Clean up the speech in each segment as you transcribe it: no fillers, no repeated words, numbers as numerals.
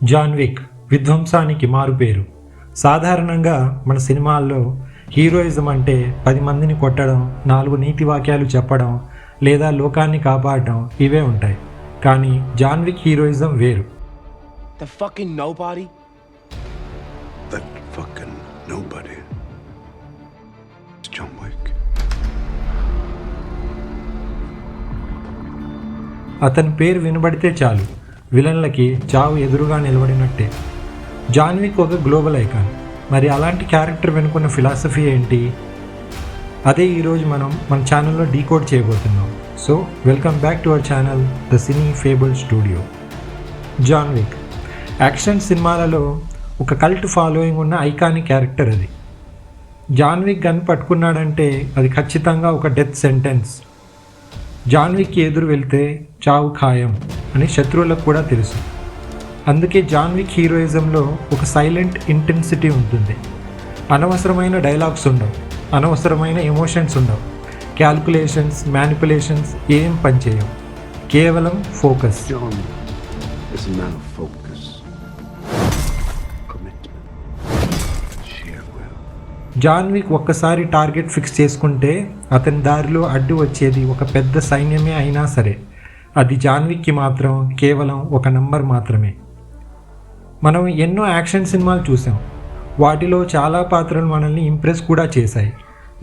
John Wick విధ్వంసానికి మారుపేరు. సాధారణంగా మన సినిమాల్లో హీరోయిజం అంటే 10 మందిని కొట్టడం, 4 నీతి వాక్యాలు చెప్పడం లేదా లోకాన్ని కాపాడడం ఇవే ఉంటాయి. కానీ జాన్ విక్ హీరోయిజం వేరు. The fucking nobody? That fucking nobody. It's John Wick. అతని పేరు వినబడితే చాలు, విలన్లకి చావు ఎదురుగా నిలబడినట్టే. జాన్ విక్ ఒక గ్లోబల్ ఐకాన్. మరి అలాంటి క్యారెక్టర్ వెనుకున్న ఫిలాసఫీ ఏంటి? అదే ఈరోజు మనం మన ఛానల్లో డీకోడ్ చేయబోతున్నాం. So welcome back to our channel the Cine Fable Studio. John Wick action సినిమాలలో ఒక కల్ట్ ఫాలోయింగ్ ఉన్న ఐకానిక్ క్యారెక్టర్ అది. జాన్ విక్ గన్ పట్టుకున్నాడంటే అది ఖచ్చితంగా ఒక డెత్ సెంటెన్స్. జాన్ విక్కి ఎదురు వెళ్తే చావు ఖాయం అని శత్రువులకు కూడా తెలుసు. అందుకే జాన్ విక్ హీరోయిజంలో ఒక సైలెంట్ ఇంటెన్సిటీ ఉంటుంది. అనవసరమైన డైలాగ్స్ ఉండవు, అనవసరమైన ఎమోషన్స్ ఉండవు, క్యాల్కులేషన్స్, మ్యానిపులేషన్స్ ఏం పనిచేయవు. కేవలం focus. John is a man of focus, commitment, sheer will. John Wick ఒక్కసారి టార్గెట్ ఫిక్స్ చేసుకుంటే అతని దారిలో అడ్డు వచ్చేది ఒక పెద్ద సైన్యమే అయినా సరే అది జాన్ విక్కి మాత్రం కేవలం ఒక నంబర్ మాత్రమే. మనం ఎన్నో యాక్షన్ సినిమాలు చూసాం, వాటిలో చాలా పాత్రలు మనల్ని ఇంప్రెస్ కూడా చేశాయి.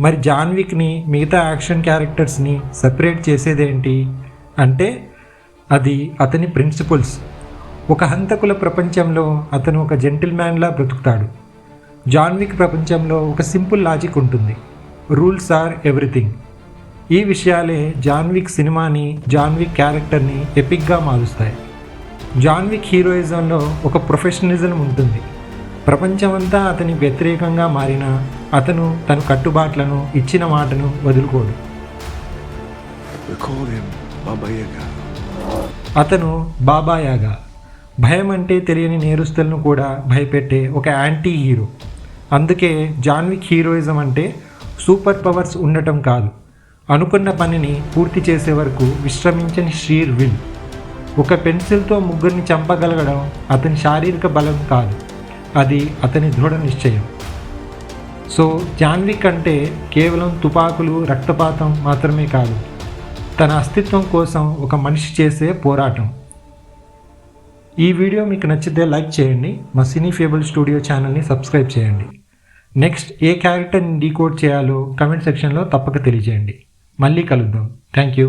మరి జాన్ విక్ని మిగతా యాక్షన్ క్యారెక్టర్స్ని సెపరేట్ చేసేదేంటి అంటే అది అతని ప్రిన్సిపల్స్. ఒక హంతకుల ప్రపంచంలో అతను ఒక జెంటిల్మ్యాన్లా బ్రతుకుతాడు. జాన్ విక్ ప్రపంచంలో ఒక సింపుల్ లాజిక్ ఉంటుంది, రూల్స్ ఆర్ ఎవ్రీథింగ్. ఈ విషయాలే జాన్ విక్ సినిమాని, జాన్ విక్ క్యారెక్టర్ని ఎపిక్గా మారుస్తాయి. జాన్ విక్ హీరోయిజంలో ఒక ప్రొఫెషనలిజం ఉంటుంది. ప్రపంచమంతా అతని వ్యతిరేకంగా మారినా అతను తన కట్టుబాట్లను, ఇచ్చిన మాటను వదులుకోడు. We call him Baba Yaga. అతను బాబా యాగా, భయం అంటే తెలియని నేరస్తులను కూడా భయపెట్టే ఒక యాంటీ హీరో. అందుకే జాన్ విక్ హీరోయిజం అంటే సూపర్ పవర్స్ ఉండటం కాదు, అనుకున్న పనిని పూర్తి చేసే వరకు విశ్రమించని షీర్ విల్. ఒక పెన్సిల్తో ముగ్గురిని చంపగలగడం అతని శారీరక బలం కాదు, అది అతని దృఢ నిశ్చయం. సో జాన్ విక్ అంటే కేవలం తుపాకులు, రక్తపాతం మాత్రమే కాదు, తన అస్తిత్వం కోసం ఒక మనిషి చేసే పోరాటం. ఈ వీడియో మీకు నచ్చితే లైక్ చేయండి, మా సినీ ఫేబుల్ స్టూడియో ఛానల్ని సబ్స్క్రైబ్ చేయండి. నెక్స్ట్ ఏ క్యారెక్టర్ని డీకోడ్ చేయాలో కమెంట్ సెక్షన్లో తప్పక తెలియజేయండి. మళ్ళీ కలుద్దాం. Thank you.